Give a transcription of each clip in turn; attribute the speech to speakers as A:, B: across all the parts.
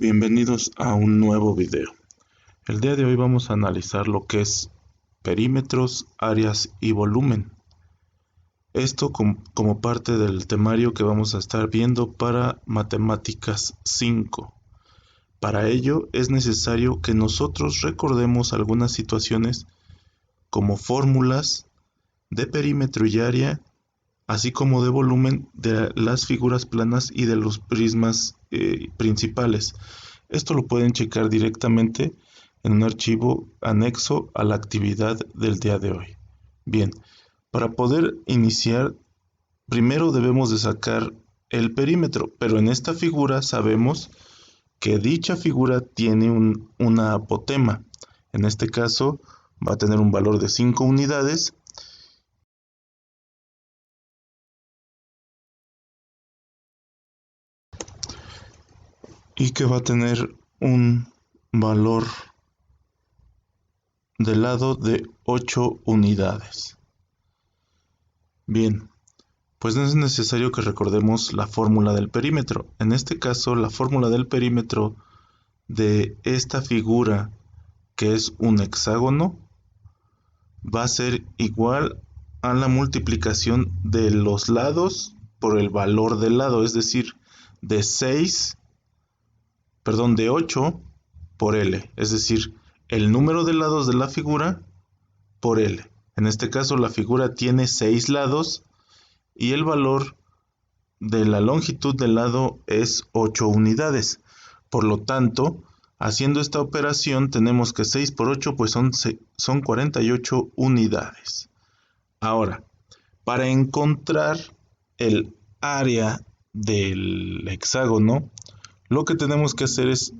A: bienvenidos a un nuevo video. El día de hoy vamos a analizar lo que es perímetros, áreas y volumen. Esto como parte del temario que vamos a estar viendo para Matemáticas 5. Para ello es necesario que nosotros recordemos algunas situaciones como fórmulas de perímetro y área, así como de volumen de las figuras planas y de los prismas principales. Esto lo pueden checar directamente en un archivo anexo a la actividad del día de hoy. Bien, para poder iniciar, primero debemos de sacar el perímetro, pero en esta figura sabemos que dicha figura tiene una apotema. En este caso va a tener un valor de 5 unidades y que va a tener un valor de lado de 8 unidades. Bien, pues no es necesario que recordemos la fórmula del perímetro. En este caso, la fórmula del perímetro de esta figura, que es un hexágono, va a ser igual a la multiplicación de los lados por el valor del lado, es decir, de 8 por L, es decir, el número de lados de la figura por L. En este caso la figura tiene 6 lados y el valor de la longitud del lado es 8 unidades. Por lo tanto, haciendo esta operación tenemos que 6 por 8 pues son 48 unidades. Ahora, para encontrar el área del hexágono, lo que tenemos que hacer es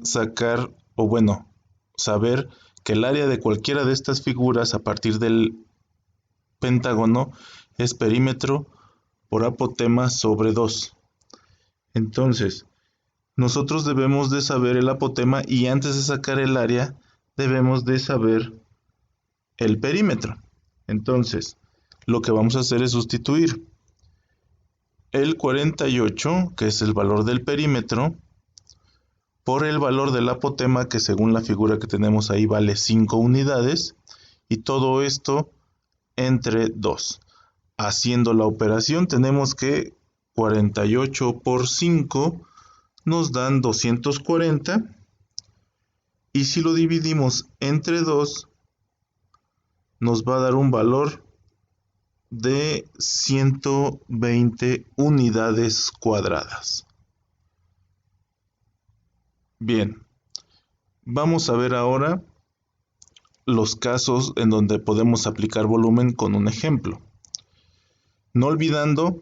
A: saber que el área de cualquiera de estas figuras a partir del pentágono es perímetro por apotema sobre 2. Entonces, nosotros debemos de saber el apotema y antes de sacar el área debemos de saber el perímetro. Entonces, lo que vamos a hacer es sustituir el 48, que es el valor del perímetro, por el valor del apotema, que según la figura que tenemos ahí vale 5 unidades, y todo esto entre 2. Haciendo la operación tenemos que 48 por 5 nos dan 240, y si lo dividimos entre 2 nos va a dar un valor de 120 unidades cuadradas. Bien, vamos a ver ahora los casos en donde podemos aplicar volumen con un ejemplo. No olvidando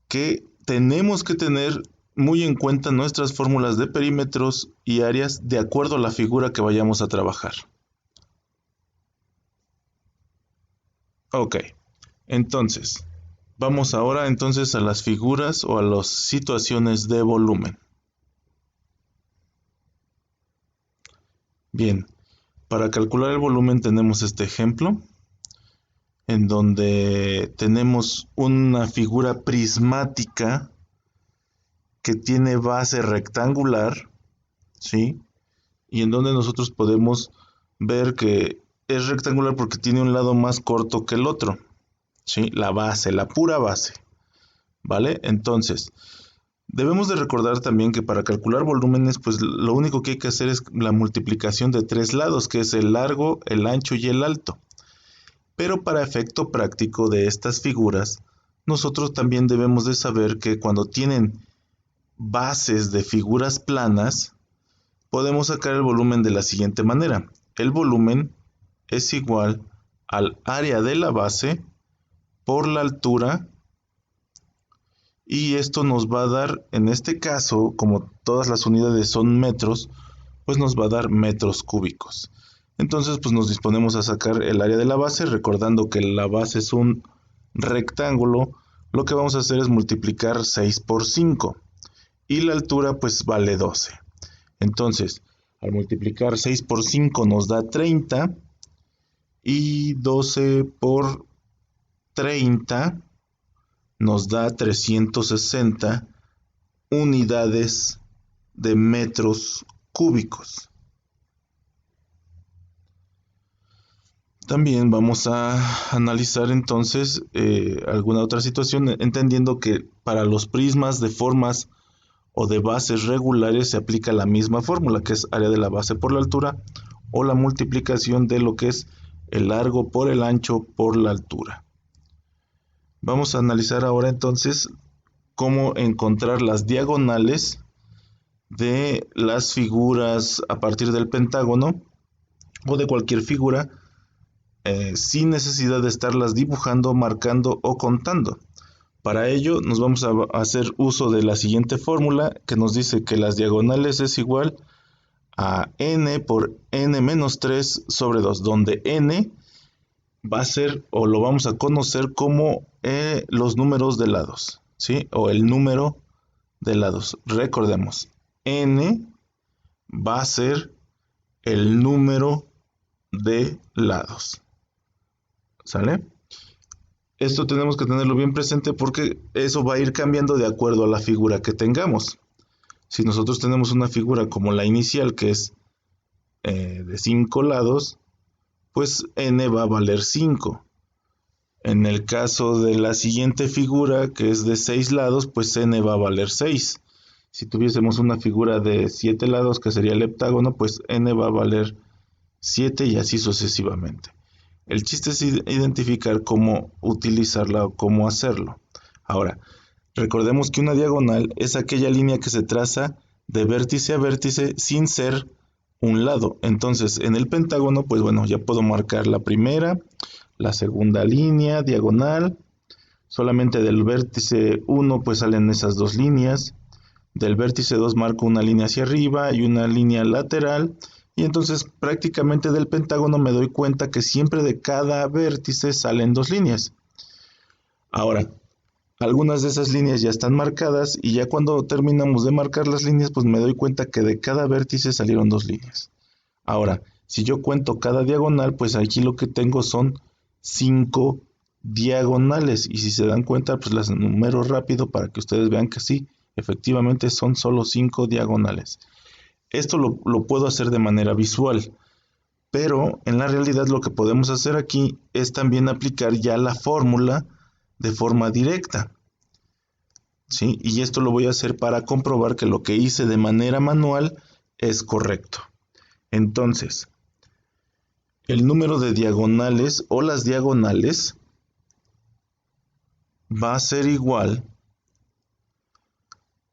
A: que tenemos que tener muy en cuenta nuestras fórmulas de perímetros y áreas de acuerdo a la figura que vayamos a trabajar. Ok, entonces, vamos ahora a las figuras o a las situaciones de volumen. Bien, para calcular el volumen tenemos este ejemplo, en donde tenemos una figura prismática que tiene base rectangular, ¿sí? Y en donde nosotros podemos ver que es rectangular porque tiene un lado más corto que el otro, ¿sí? La base, la pura base, ¿vale? Entonces, debemos de recordar también que para calcular volúmenes, pues lo único que hay que hacer es la multiplicación de 3 lados, que es el largo, el ancho y el alto. Pero para efecto práctico de estas figuras, nosotros también debemos de saber que cuando tienen bases de figuras planas, podemos sacar el volumen de la siguiente manera. El volumen es igual al área de la base por la altura, y esto nos va a dar, en este caso, como todas las unidades son metros, pues nos va a dar metros cúbicos. Entonces, pues nos disponemos a sacar el área de la base, recordando que la base es un rectángulo. Lo que vamos a hacer es multiplicar 6 por 5 y la altura pues vale 12. Entonces, al multiplicar 6 por 5 nos da 30 y 12 por 30 nos da 360 unidades de metros cúbicos. También vamos a analizar entonces alguna otra situación, entendiendo que para los prismas de formas o de bases regulares se aplica la misma fórmula, que es área de la base por la altura, o la multiplicación de lo que es el largo por el ancho por la altura. Vamos a analizar ahora entonces cómo encontrar las diagonales de las figuras a partir del pentágono o de cualquier figura sin necesidad de estarlas dibujando, marcando o contando. Para ello nos vamos a hacer uso de la siguiente fórmula que nos dice que las diagonales es igual a n por n menos 3 sobre 2, donde n va a ser o lo vamos a conocer como los números de lados, ¿sí? O el número de lados. Recordemos, n va a ser el número de lados, ¿sale? Esto tenemos que tenerlo bien presente porque eso va a ir cambiando de acuerdo a la figura que tengamos. Si nosotros tenemos una figura como la inicial, que es de 5 lados, pues n va a valer 5. En el caso de la siguiente figura, que es de 6 lados, pues n va a valer 6. Si tuviésemos una figura de 7 lados, que sería el heptágono, pues n va a valer 7 y así sucesivamente. El chiste es identificar cómo utilizarla o cómo hacerlo. Ahora, recordemos que una diagonal es aquella línea que se traza de vértice a vértice sin ser un lado. Entonces, en el pentágono, pues bueno, ya puedo marcar la primera, la segunda línea diagonal. Solamente del vértice 1 pues salen esas dos líneas. Del vértice 2 marco una línea hacia arriba y una línea lateral. Y entonces prácticamente del pentágono me doy cuenta que siempre de cada vértice salen dos líneas. Ahora, algunas de esas líneas ya están marcadas y ya cuando terminamos de marcar las líneas, pues me doy cuenta que de cada vértice salieron dos líneas. Ahora, si yo cuento cada diagonal, pues aquí lo que tengo son 5 diagonales. Y si se dan cuenta, pues las enumero rápido para que ustedes vean que sí, efectivamente son solo 5 diagonales. Esto lo puedo hacer de manera visual, pero en la realidad lo que podemos hacer aquí es también aplicar ya la fórmula de forma directa, ¿sí? Y esto lo voy a hacer para comprobar que lo que hice de manera manual es correcto. Entonces, el número de diagonales o las diagonales va a ser igual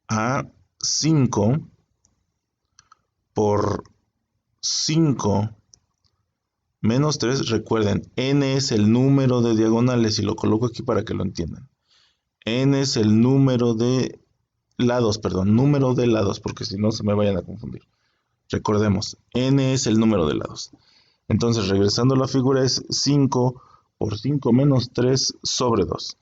A: a 5 por 5 menos 3. Recuerden, n es el número de diagonales y lo coloco aquí para que lo entiendan. N es el número de lados, porque si no se me vayan a confundir. Recordemos, n es el número de lados. Entonces, regresando a la figura, es 5 por 5 menos 3 sobre 2.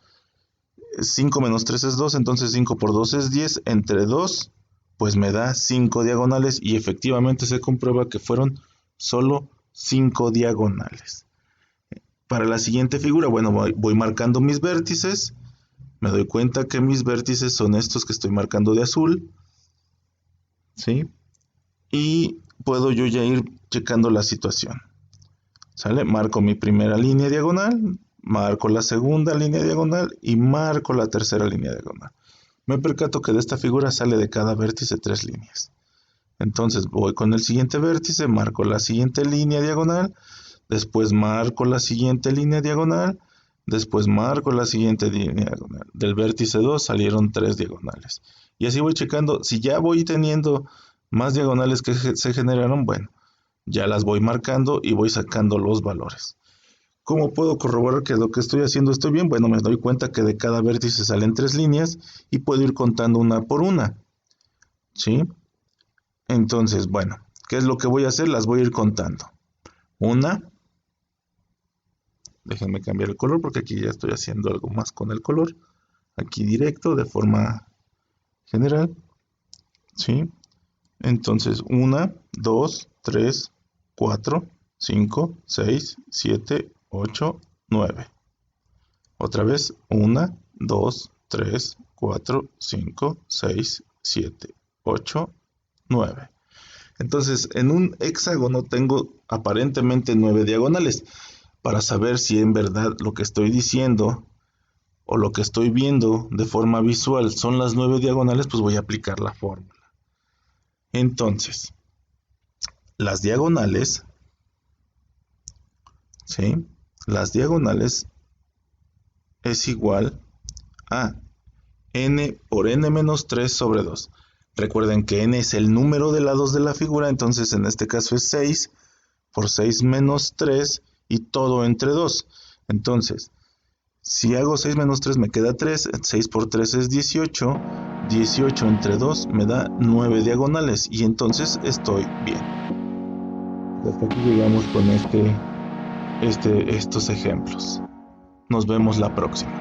A: 5 menos 3 es 2, entonces 5 por 2 es 10. Entre 2, pues me da 5 diagonales y efectivamente se comprueba que fueron solo 5 diagonales. Para la siguiente figura, bueno, voy marcando mis vértices. Me doy cuenta que mis vértices son estos que estoy marcando de azul, ¿sí? Y puedo yo ya ir checando la situación, ¿sale? Marco mi primera línea diagonal, marco la segunda línea diagonal y marco la tercera línea diagonal. Me percato que de esta figura sale de cada vértice 3 líneas. Entonces voy con el siguiente vértice, marco la siguiente línea diagonal, después marco la siguiente línea diagonal, después marco la siguiente línea diagonal. Del vértice 2 salieron 3 diagonales. Y así voy checando. Si ya voy teniendo más diagonales que se generaron, bueno, ya las voy marcando y voy sacando los valores. ¿Cómo puedo corroborar que lo que estoy haciendo estoy bien? Bueno, me doy cuenta que de cada vértice salen 3 líneas y puedo ir contando una por una, ¿sí? Entonces, bueno, ¿qué es lo que voy a hacer? Las voy a ir contando. Una, déjenme cambiar el color porque aquí ya estoy haciendo algo más con el color. Aquí directo, de forma general, ¿sí? Entonces, 1, 2, 3, 4, 5, 6, 7, 8, 9. Otra vez, 1, 2, 3, 4, 5, 6, 7, 8, 9. Entonces, en un hexágono tengo aparentemente 9 diagonales. Para saber si en verdad lo que estoy diciendo o lo que estoy viendo de forma visual son las 9 diagonales, pues voy a aplicar la fórmula. Entonces, las diagonales, ¿sí? Las diagonales es igual a n por n menos 3 sobre 2. Recuerden que n es el número de lados de la figura, entonces en este caso es 6 por 6 menos 3 y todo entre 2. Entonces, si hago 6 menos 3 me queda 3, 6 por 3 es 18, 18 entre 2 me da 9 diagonales y entonces estoy bien. Hasta aquí llegamos con estos ejemplos. Nos vemos la próxima.